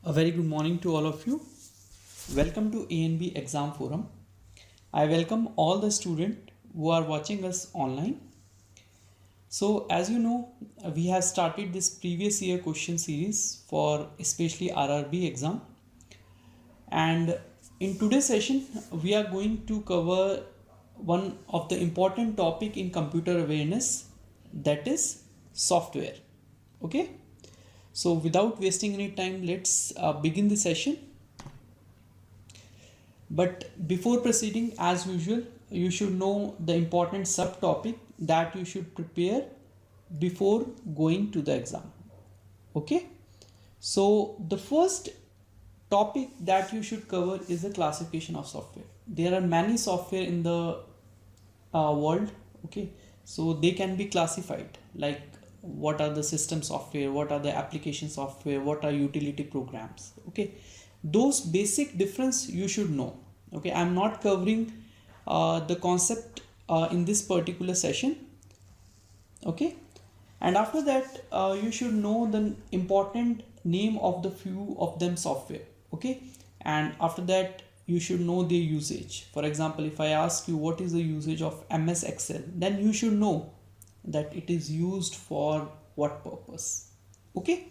A very good morning to all of you. Welcome to ANB Exam Forum. I welcome all the students who are watching us online. So as you know, we have started this previous year question series for especially RRB exam. And in today's session, we are going to cover one of the important topic in computer awareness, that is software. Okay. So without wasting any time, let's begin the session. But before proceeding, as usual, you should know the important subtopic that you should prepare before going to the exam. Okay. So the first topic that you should cover is the classification of software. There are many software in the world. Okay. So they can be classified like what are the system software, what are the application software, what are utility programs. Okay, those basic difference you should know. Okay, I'm not covering the concept in this particular session. Okay, and after that you should know the important name of the few of them software. Okay, and after that you should know their usage. For example, if I ask you what is the usage of MS Excel, then you should know that it is used for what purpose. Okay,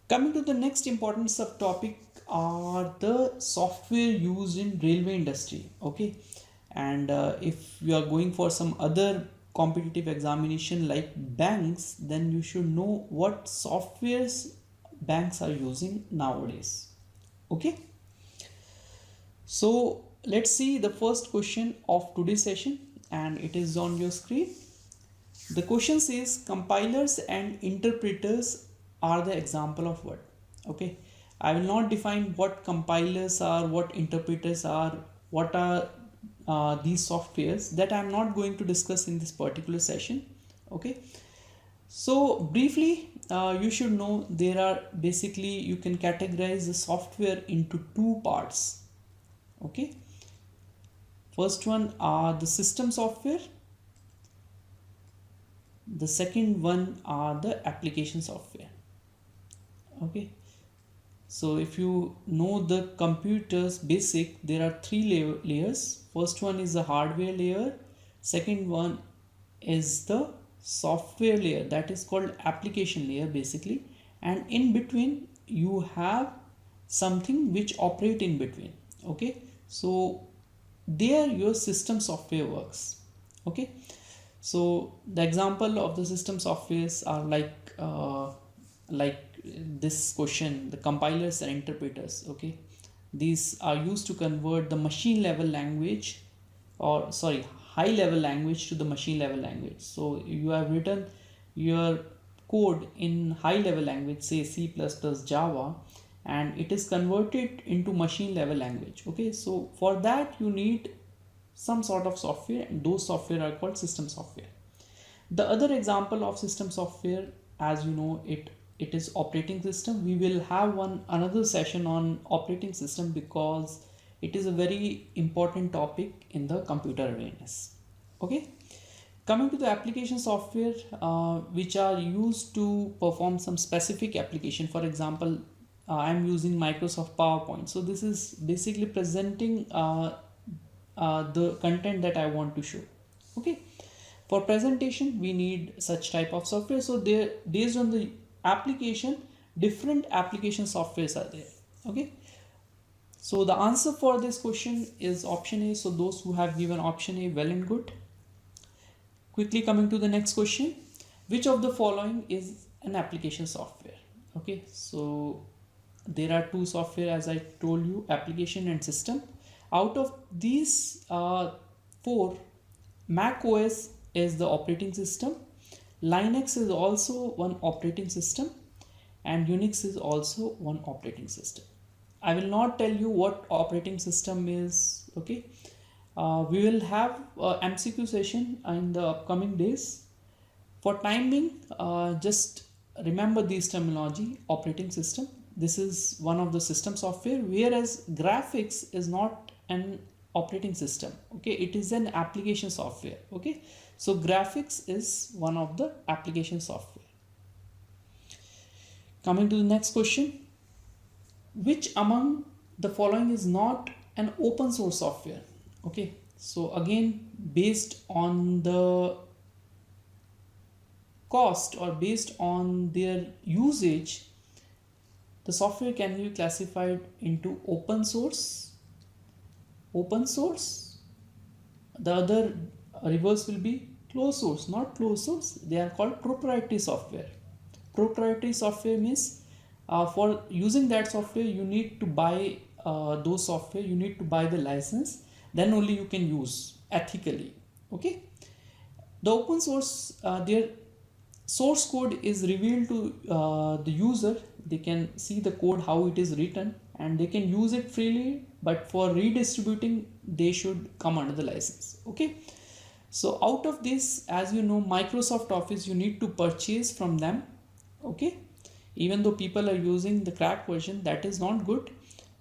coming to the next important subtopic are the software used in railway industry. Okay, and if you are going for some other competitive examination like banks, then you should know what softwares banks are using nowadays. Okay, so let's see the first question of today's session, and it is on your screen. The question says compilers and interpreters are the example of what? Okay, I will not define what compilers are, what interpreters are, what are these softwares. That I am not going to discuss in this particular session. Okay, so briefly you should know there are basically you can categorize the software into two parts. Okay, first one are the system software. The second one are the application software. Okay, so if you know the computers basic, there are three layers. First one is the hardware layer, second one is the software layer, that is called application layer basically, and in between you have something which operate in between. Okay, so there your system software works. Okay, so the example of the system softwares are like this question, the compilers and interpreters. Okay, these are used to convert the machine level language, or sorry, high level language to the machine level language. So you have written your code in high level language, say C++, Java, and it is converted into machine level language. Okay, so for that you need some sort of software, and those software are called system software. The other example of system software, as you know, it is operating system. We will have another session on operating system because it is a very important topic in the computer awareness. Okay, coming to the application software which are used to perform some specific application. For example, I am using Microsoft PowerPoint, so this is basically presenting the content that I want to show. Okay, for presentation we need such type of software. So there, based on the application, different application softwares are there. Okay, so the answer for this question is option A. So those who have given option A, well and good. Quickly coming to the next question, which of the following is an application software? Okay, so there are two software, as I told you, application and system. Out of these four, Mac OS is the operating system, Linux is also one operating system, and Unix is also one operating system. I will not tell you what operating system is. Okay, we will have a MCQ session in the upcoming days. For time being, just remember these terminology. Operating system, this is one of the system software, whereas graphics is not an operating system. Okay, it is an application software. Okay, so graphics is one of the application software. Coming to the next question, which among the following is not an open source software? Okay, so again, based on the cost or based on their usage, the software can be classified into open source, the other reverse will be closed source, not closed source. They are called proprietary software. Proprietary software means for using that software you need to buy those software, you need to buy the license, then only you can use ethically. Okay, the open source, their source code is revealed to the user. They can see the code how it is written and they can use it freely, but for redistributing they should come under the license. Okay, so out of this, as you know, Microsoft Office you need to purchase from them. Okay, even though people are using the crack version, that is not good,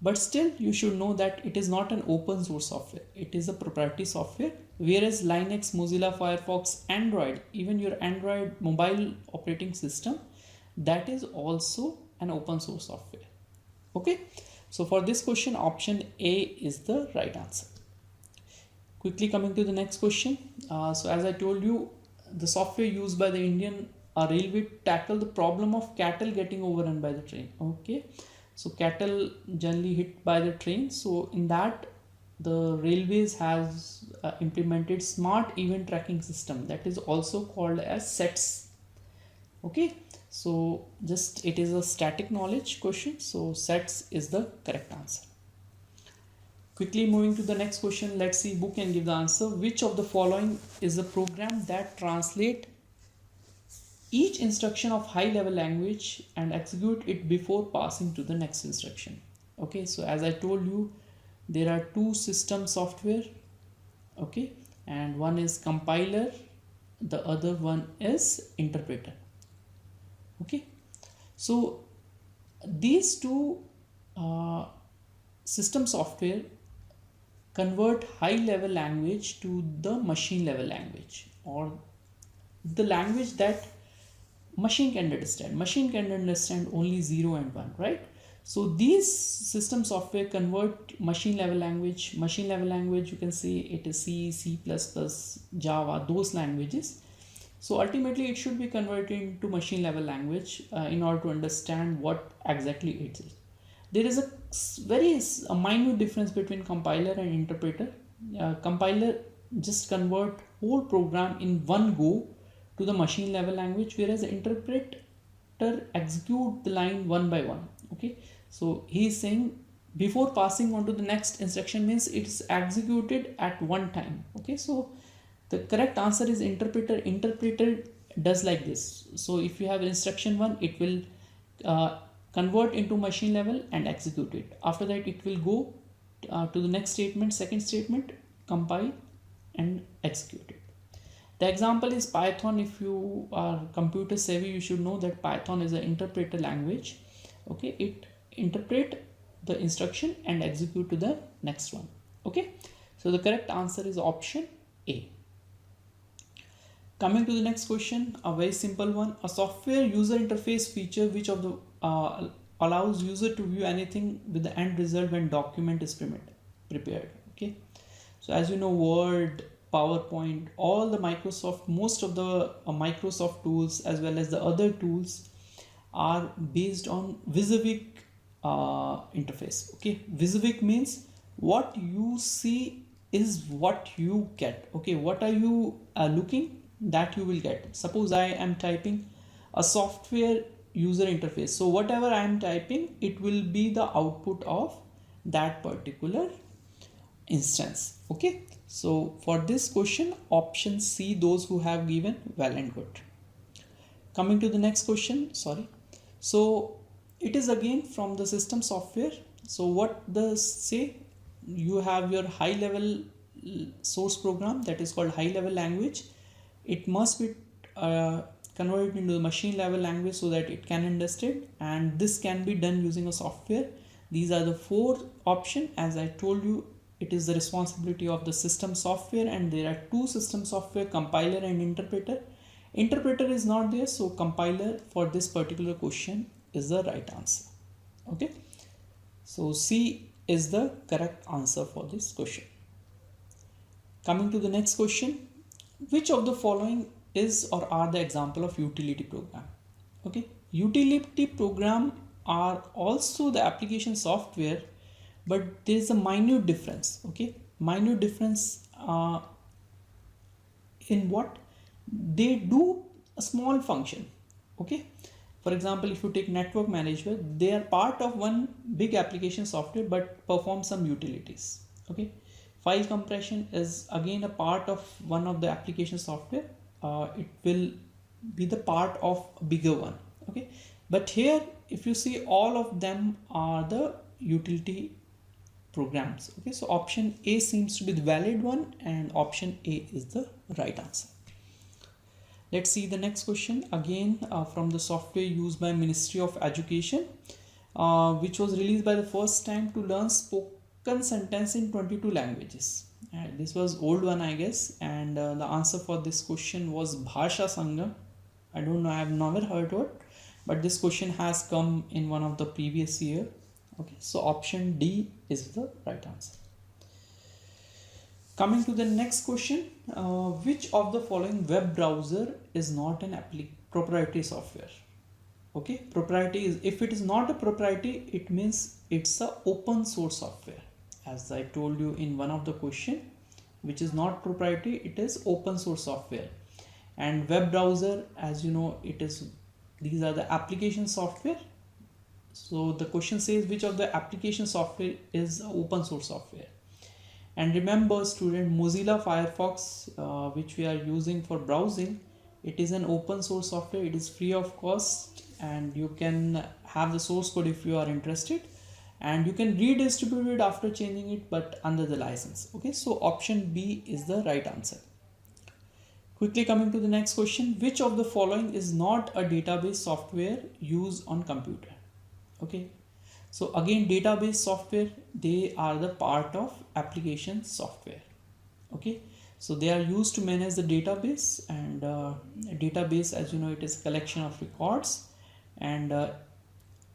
but still you should know that it is not an open source software, it is a proprietary software. Whereas Linux, Mozilla, Firefox, Android, even your Android mobile operating system, that is also an open source software. Okay, so for this question, option A is the right answer. Quickly coming to the next question. So as I told you, the software used by the Indian Railway to tackle the problem of cattle getting overrun by the train. Okay, so cattle generally hit by the train. So in that, the railways has implemented smart event tracking system, that is also called as SETS. Okay, so just it is a static knowledge question, so SETS is the correct answer. Quickly moving to the next question, let's see who can give the answer. Which of the following is a program that translate each instruction of high level language and execute it before passing to the next instruction? Okay, so as I told you, there are two system software. Okay, and one is compiler, the other one is interpreter. Okay, so these two system software convert high level language to the machine level language, or the language that machine can understand. Machine can understand only 0 and 1, right? So these system software convert machine level language. Machine level language, you can see it is C, C++, Java, those languages. So ultimately it should be converted into machine level language in order to understand what exactly it is. There is a minute difference between compiler and interpreter. Compiler just convert whole program in one go to the machine level language, whereas the interpreter execute the line one by one. Okay, so he is saying before passing on to the next instruction means it's executed at one time. Okay, so the correct answer is interpreter. Interpreter does like this. So if you have instruction 1, it will convert into machine level and execute it. After that, it will go to the next statement, second statement, compile and execute it. The example is Python. If you are computer savvy, you should know that Python is an interpreter language. Okay, it interpret the instruction and execute to the next one. Okay, so the correct answer is option A. Coming to the next question, a very simple one. A software user interface feature which of the allows user to view anything with the end result when document is prepared. Okay, so as you know, Word, PowerPoint, all the Microsoft, most of the Microsoft tools as well as the other tools are based on WYSIWYG interface. Okay, WYSIWYG means what you see is what you get. Okay, what are you looking, that you will get. Suppose I am typing a software user interface, so whatever I am typing, it will be the output of that particular instance. Okay, so for this question, option C, those who have given, well and good. Coming to the next question, so it is again from the system software. So what does say? You have your high level source program, that is called high level language. It must be converted into the machine level language so that it can understand, and this can be done using a software. These are the 4 options. As I told you, it is the responsibility of the system software, and there are 2 system software, compiler and interpreter. Interpreter is not there, so compiler for this particular question is the right answer. Okay, So C is the correct answer for this question. Coming to the next question, which of the following is or are the example of utility program? Okay, utility program are also the application software, but there is a minute difference. Okay, minute difference in what they do a small function. Okay, for example, if you take network management, they are part of one big application software but perform some utilities. Okay, file compression is again a part of one of the application software. It will be the part of a bigger one. Okay, but here if you see, all of them are the utility programs. Okay, so option A seems to be the valid one and option A is the right answer. Let's see the next question again from the software used by Ministry of Education, which was released by the first time to learn spoken sentence in 22 languages. And this was old one, I guess, and the answer for this question was Bhasha Sangam. I don't know, I have never heard of it, but this question has come in one of the previous year. Okay, so option D is the right answer. Coming to the next question, which of the following web browser is not an proprietary software? Okay, proprietary is, if it is not a proprietary, it means it's a open source software. As I told you in one of the question, which is not proprietary, it is open source software. And web browser, as you know, it is, these are the application software. So the question says which of the application software is open source software. And remember student, Mozilla Firefox, which we are using for browsing, it is an open source software. It is free of cost and you can have the source code if you are interested, and you can redistribute it after changing it, but under the license. Okay, so option B is the right answer. Quickly coming to the next question, which of the following is not a database software used on computer? Okay, so again, database software, they are the part of application software. Okay, so they are used to manage the database, and a database, as you know, it is a collection of records, and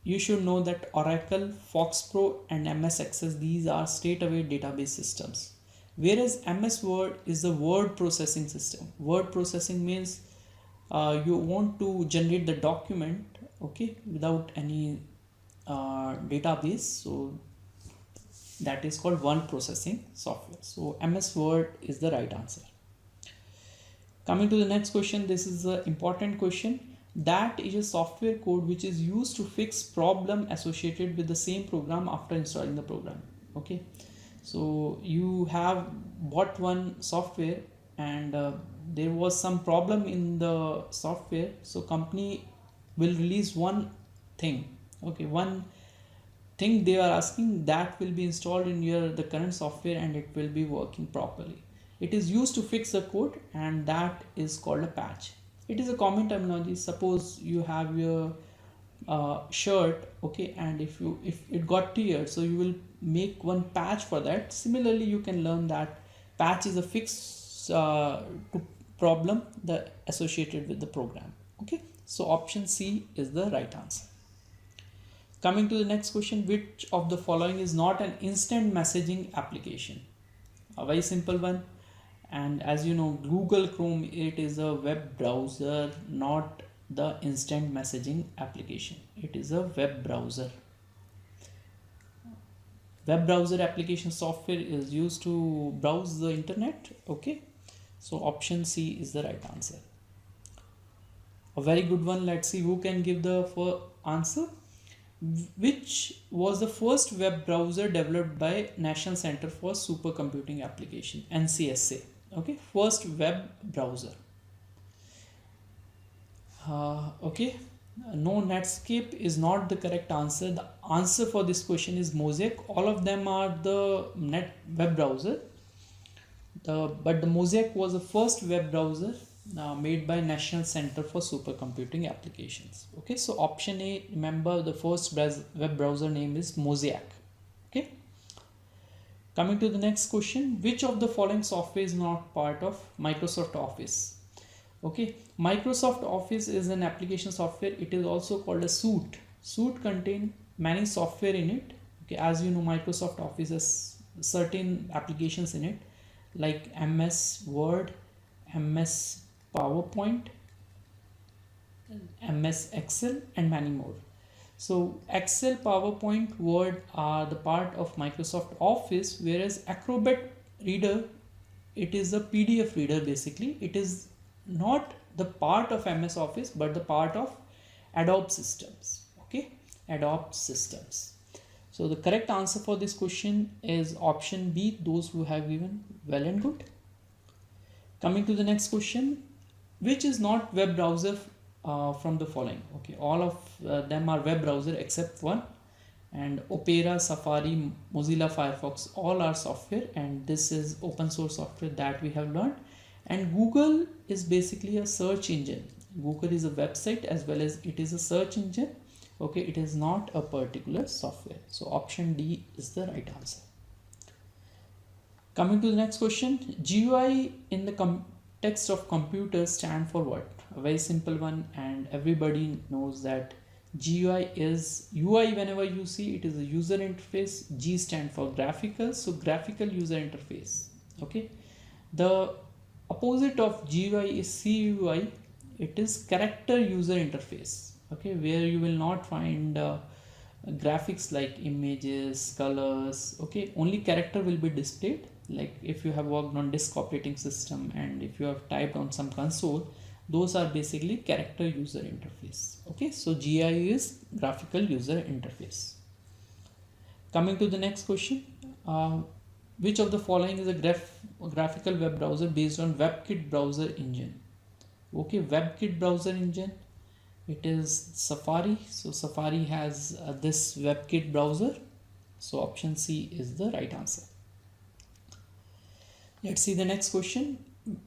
you should know that Oracle, FoxPro and MS Access, these are straight away database systems. Whereas MS Word is the word processing system. Word processing means you want to generate the document, okay, without any database, so that is called word processing software. So MS Word is the right answer. Coming to the next question, this is an important question. That is a software code which is used to fix problem associated with the same program after installing the program. Okay, so you have bought one software and there was some problem in the software, so company will release one thing. Okay, one thing they are asking that will be installed in the current software and it will be working properly. It is used to fix the code and that is called a patch. It is a common terminology. Suppose you have your shirt, okay, and if it got teared, so you will make one patch for that. Similarly, you can learn that patch is a fix to problem associated with the program. Okay, so option C is the right answer. Coming to the next question, which of the following is not an instant messaging application? A very simple one. And as you know, Google Chrome, it is a web browser, not the instant messaging application. It is a web browser. Web browser application software is used to browse the internet. Okay, so option C is the right answer. A very good one. Let's see who can give the answer. Which was the first web browser developed by National Center for Supercomputing Application, NCSA? Okay, first web browser. Okay, no, Netscape is not the correct answer. The answer for this question is Mosaic. All of them are the web browser, but the Mosaic was the first web browser made by National Center for Supercomputing Applications. Okay, so option A, remember the first web browser name is Mosaic. Okay, coming to the next question, which of the following software is not part of Microsoft Office? Okay, Microsoft Office is an application software. It is also called a suite. Suite contains many software in it, Okay, as you know, Microsoft Office has certain applications in it like MS Word, MS PowerPoint, MS Excel, and many more. So Excel, PowerPoint, Word are the part of Microsoft Office, whereas Acrobat Reader, it is a PDF reader basically. It is not the part of MS Office but the part of Adobe systems. Okay, Adobe systems. So the correct answer for this question is option B, those who have given well and good. Coming to the next question, which is not web browser from the following? Okay, all of them are web browser except one, and Opera, Safari, Mozilla Firefox, all are software, and this is open source software that we have learned. And Google is basically a search engine. Google is a website as well as it is a search engine. Okay, it is not a particular software. So option D is the right answer. Coming to the next question, GUI in the context of computers stand for what? A very simple one, and everybody knows that GUI is UI. Whenever you see it is a user interface. G stand for graphical, so graphical user interface. Okay, the opposite of GUI is CUI. It is character user interface. Okay, where you will not find graphics like images, colors. Okay, only character will be displayed. Like if you have worked on disk operating system and if you have typed on some console, those are basically character user interface. Okay, so GUI is graphical user interface. Coming to the next question, which of the following is a graphical web browser based on WebKit browser engine? Okay, WebKit browser engine, it is Safari. So Safari has this WebKit browser. So option C is the right answer. Let's see the next question.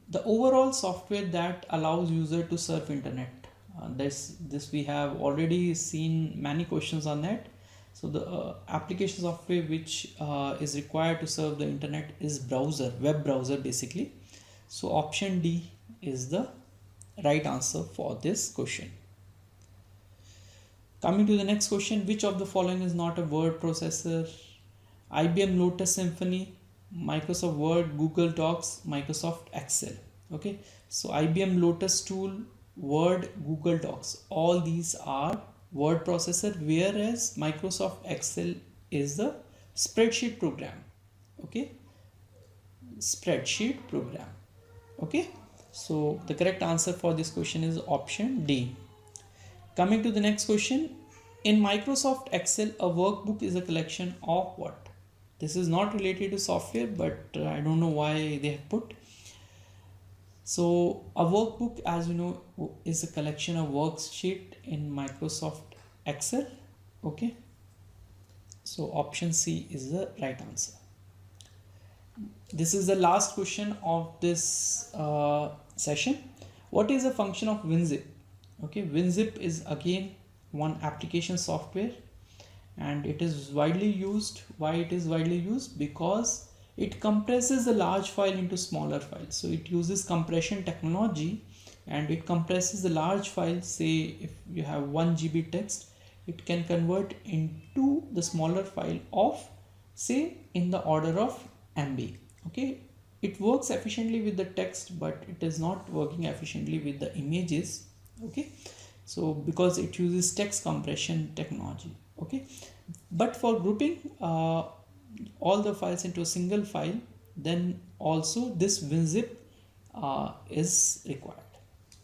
The overall software that allows user to surf internet. This we have already seen many questions on that. So the application software which is required to serve the internet is browser, web browser basically. So option D is the right answer for this question. Coming to the next question, which of the following is not a word processor? IBM Lotus Symphony, Microsoft Word, Google Docs, Microsoft Excel. Okay, so IBM Lotus tool, Word, Google Docs, all these are word processor, whereas Microsoft Excel is the spreadsheet program. Okay, spreadsheet program. Okay, so the correct answer for this question is option D. Coming to the next question, in Microsoft Excel, a workbook is a collection of what? This is not related to software, but I don't know why they have put. So a workbook, as you know, is a collection of worksheet in Microsoft Excel. Okay, so option C is the right answer. This is the last question of this session. What is the function of WinZip? Okay, WinZip is again one application software, and it is widely used. Why it is widely used? Because it compresses a large file into smaller files. So it uses compression technology, and it compresses the large file. Say if you have 1 GB text, it can convert into the smaller file of, say, in the order of MB. Okay, it works efficiently with the text, but it is not working efficiently with the images. Okay, so because it uses text compression technology. Okay, but for grouping all the files into a single file, then also this WinZip is required.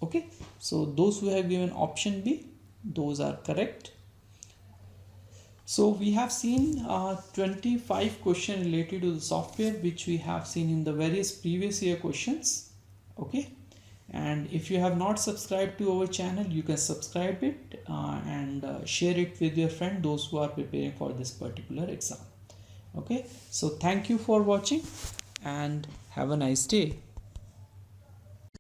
Okay, so those who have given option B, those are correct. So we have seen 25 questions related to the software, which we have seen in the various previous year questions. Okay, and if you have not subscribed to our channel, you can subscribe it and share it with your friend, those who are preparing for this particular exam. Okay, so thank you for watching and have a nice day.